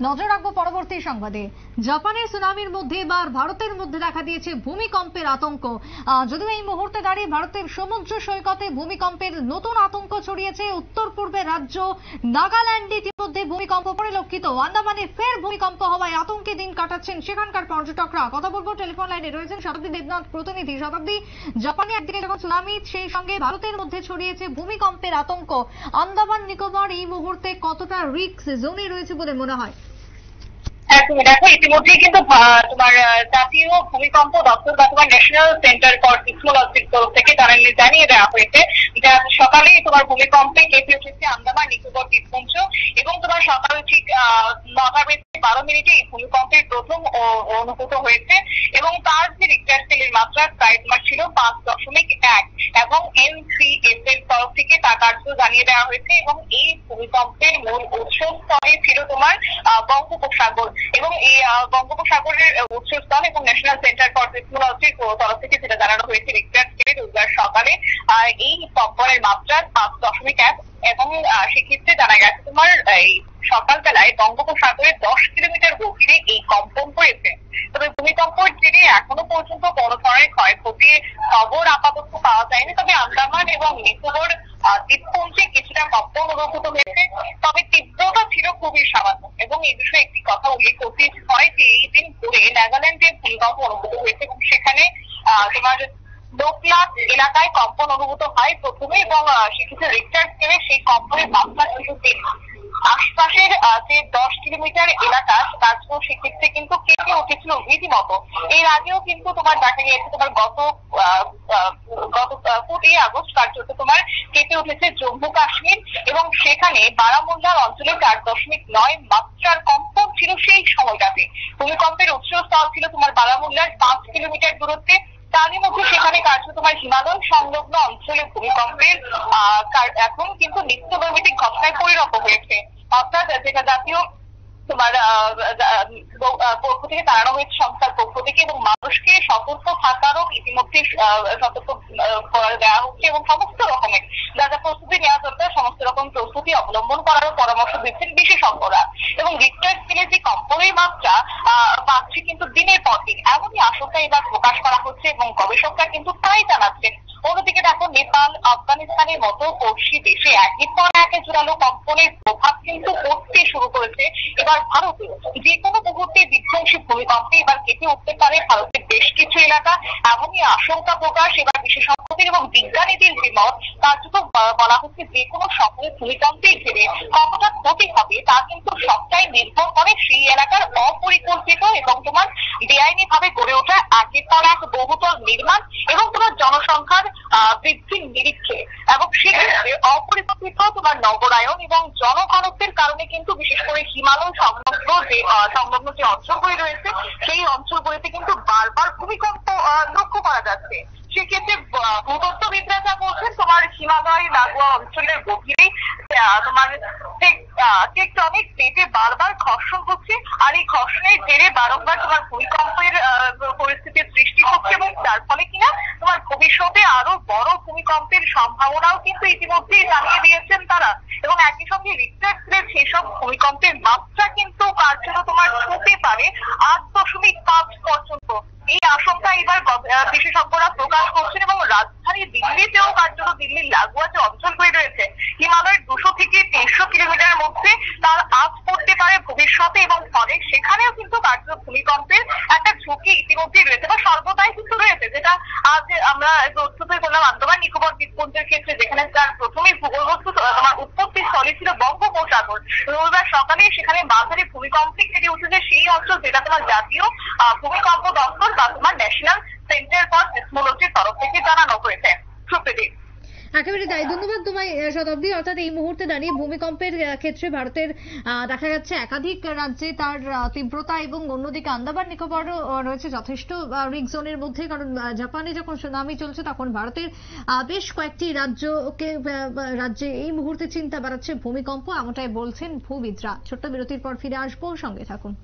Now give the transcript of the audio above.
নজর রাখবো পরবর্তী সংবাদে। জাপানের সুনামির মধ্যে এবার ভারতের মধ্যে দেখা দিয়েছে ভূমিকম্পের আতঙ্ক। যদিও এই মুহূর্তে দাঁড়িয়ে ভারতের সমুদ্র সৈকতে ভূমিকম্পের নতুন আতঙ্ক ছড়িয়েছে। উত্তর পূর্বের রাজ্য নাগাল্যান্ডে ইতিমধ্যে ভূমিকম্প পরিলক্ষিত। আন্দামানে ফের ভূমিকম্প হওয়ায় আতঙ্কে দিন কাটাচ্ছেন সেখানকার পর্যটকরা। কথা বলবো, টেলিফোন লাইনে রয়েছেন শতাব্দী দেবনাথ প্রতিনিধি। শতাব্দী, জাপানে একদিকে যখন সুনামি, সেই সঙ্গে ভারতের মধ্যে ছড়িয়েছে ভূমিকম্পের আতঙ্ক। আন্দামান নিকোবর এই মুহূর্তে কতটা রিস্ক জোনে রয়েছে বলে মনে হয়? তুমি দেখো, ইতিমধ্যেই কিন্তু তোমার জাতীয় ভূমিকম্প দপ্তর বা তোমার ন্যাশনাল সেন্টার ফর সিসমোলজির তরফ থেকে জানিয়ে দেওয়া হয়েছে যে সকালেই তোমার ভূমিকম্পে কেঁপে উঠেছে আন্দামান নিকোবর দ্বীপপুঞ্জ এবং তোমার সকাল ঠিক 9:12 এই ভূমিকম্পের প্রথম অনুভূত হয়েছে এবং তার যে রিক্টার স্কেলের মাত্রা প্রায় তোমার ছিল 5.1 এবং NCS এর তরফ থেকে তা কার্য জানিয়ে দেওয়া হয়েছে এবং এই ভূমিকম্পের মূল উৎসস্থলে ছিল তোমার বঙ্গোপসাগর এবং এই বঙ্গোপসাগরের উৎসস্থল এবং ন্যাশনাল সেন্টার ফর সিসমোলজির তরফ থেকে যেটা জানানো হয়েছে রিক্টার স্কেলে রোববার সকালে এই কম্পনের মাত্রা 5.1 এবং সেক্ষেত্রে জানা গেছে তোমার এই সকালবেলায় বঙ্গোপসাগরের 10 কিলোমিটার গভীরে এই কম্পন হয়েছে। তবে ভূমিকম্পের জেরে এখনো পর্যন্ত বড় ধরনের ক্ষয়ক্ষতির খবর আপাতত পাওয়া যায়নি। তবে আন্দামান এবং নিকোবর দ্বীপপুঞ্জে কিছুটা কম্পন অনুভূত হয়েছে, তবে তীব্রতা ছিল খুবই সামান্য। এবং এই বিষয়ে একটি কথা উল্লেখ করতে হয় যে এই দিন ধরে নাগাল্যান্ডে ভূমিকম্প অনুভূত হয়েছে এবং সেখানে তোমার লোকলাট এলাকায় কম্পন অনুভূত হয় প্রথমে এবং সেক্ষেত্রে রিক্টার স্কেলে সেই কম্পনের মাত্রা ছিল 3। আশপাশের যে 10 কিলোমিটার এলাকা তার জন্য সেক্ষেত্রে কিন্তু কেঁপে উঠেছিল রীতিমতো। এর আগেও কিন্তু তোমার দেখা গিয়েছে তোমার গত 5 আগস্ট কার্যত তোমার কেঁপে উঠেছে জম্মু কাশ্মীর এবং সেখানে বারামুল্লার অঞ্চলে 4.9 মাত্রার কম্পন ছিল সেই সময়টাতে। ভূমিকম্পের উৎসস্থল ছিল তোমার বারামুল্লার 5 কিলোমিটার দূরত্বে। তারই মধ্যে সেখানে কার্য তোমার হিমালয় সংলগ্ন অঞ্চলে ভূমিকম্পের এখন কিন্তু নিত্যনৈমিত্তিক ঘটনায় পরিণত হয়েছে। অর্থাৎ যেটা জাতীয় তোমার পক্ষ থেকে জানানো হয়েছে, সংস্থার পক্ষ থেকে, এবং মানুষকে সতর্ক থাকারও ইতিমধ্যে সতর্ক করে দেওয়া হচ্ছে এবং সমস্ত রকমের যা যা প্রস্তুতি নেওয়া দরকার সমস্ত রকম প্রস্তুতি অবলম্বন করারও পরামর্শ দিচ্ছেন বিশেষজ্ঞরা। এবং রিক্টার স্কেলে যে কম্পনের মাত্রা পাচ্ছে কিন্তু দিনের পর দিন, এমনই আশঙ্কা এবার প্রকাশ করা হচ্ছে এবং গবেষকরা কিন্তু তাই জানাচ্ছেন। অন্যদিকে দেখো, নেপাল, আফগানিস্তানের মতো পড়শি দেশে একের পর এক জোরালো কম্পনের প্রভাব কিন্তু পড়তে শুরু করেছে। এবার ভারতে যে কোনো মুহূর্তে বিধ্বংসী ভূমিকম্পে এবার কেঁপে উঠতে পারে ভারতের বেশ কিছু এলাকা, এমনই আশঙ্কা প্রকাশ এবার বিশেষজ্ঞদের এবং বিজ্ঞানীদের যে মত। তার জন্য বলা হচ্ছে যে কোনো সকল ভূমিকম্পের ঘিরে কতটা ক্ষতি হবে তা কিন্তু সবটাই নির্ভর করে সেই এলাকার অপরিকল্পিত এবং তোমার বেআইনি ভাবে গড়ে ওঠা একের পর এক বহুতল নির্মাণ এবং তোমার জনসংখ্যার বৃদ্ধির নিরিখে। এবং সেক্ষেত্রে অপরিকল্পিত তোমার নগরায়ন এবং জনঘনত্বের কারণে কিন্তু বিশেষ করে হিমালয় সংলগ্ন যে অঞ্চলগুলি রয়েছে সেই অঞ্চলগুলিতে কিন্তু বারবার ভূমিকম্প লক্ষ্য করা যাচ্ছে। সেক্ষেত্রে ভূতত্ত্ববিদরা যা বলছেন, তোমার হিমালয় লাগোয়া অঞ্চলের গভীরেই তোমার টেকটনিক প্লেটে বারবার ঘর্ষণ হচ্ছে আর এই ঘর্ষণের জেরে বারংবার তোমার ভূমিকম্পের পরিস্থিতির সৃষ্টি হচ্ছে এবং যার ফলে কিনা তোমার ভবিষ্যতে আরো বড় ভূমিকম্পের সম্ভাবনাও কিন্তু ইতিমধ্যেই জানিয়ে দিয়েছেন তারা। এবং একই সঙ্গে রিক্টার স্কেলের সেসব ভূমিকম্পের মাত্রা কিন্তু কার্যত তোমার ছুঁতে পারে 8.5 পর্যন্ত। এই আশঙ্কা এবার বিশেষজ্ঞরা প্রকাশ করছেন এবং রাজধানী দিল্লিতেও কার্যত দিল্লির লাগোয়া যে অঞ্চলগুলি রয়েছে হিমালয়ের 200 থেকে 300 কিলোমিটার মধ্যে তার আঁচ পড়তে পারে ভবিষ্যতে এবং ফলে সেখানেও কিন্তু কার্যত ভূমিকম্পের একটা ঝুঁকি ইতিমধ্যেই রয়েছে বা সর্বদাই কিন্তু রয়েছে, যেটা আজ আমরা প্রস্তুত করলাম আন্দামান নিকোবর দ্বীপপুঞ্জের ক্ষেত্রে, যেখানে তার প্রথমেই ভূগর্ভস্থ তোমার উৎপত্তি স্থলে ছিল বঙ্গোপসাগর। রবিবার সকালে সেখানে মাঝারি ভূমিকম্পে কেটে উঠেছে সেই অঞ্চল যেটা তোমার জাতীয় ভূমিকম্প দপ্তর বা তোমার ন্যাশনাল সেন্টার ফর সিসমোলজির তরফ থেকে জানানো হয়েছে। সুপ্রীতি, একেবারে তাই। ধন্যবাদ তোমায় শতাব্দী। অর্থাৎ এই মুহূর্তে দাঁড়িয়ে ভূমিকম্পের ক্ষেত্রে ভারতের দেখা যাচ্ছে একাধিক রাজ্যে তার তীব্রতা এবং অন্যদিকে আন্দামান নিকোবরও রয়েছে যথেষ্ট রিস্ক জোনের মধ্যে, কারণ জাপানে যখন সুনামি চলছে তখন ভারতের বেশ কয়েকটি রাজ্যে এই মুহূর্তে চিন্তা বাড়াচ্ছে ভূমিকম্প, এমনটাই বলছেন ভূবিদরা। ছোট্ট বিরতির পর ফিরে আসবো, সঙ্গে থাকুন।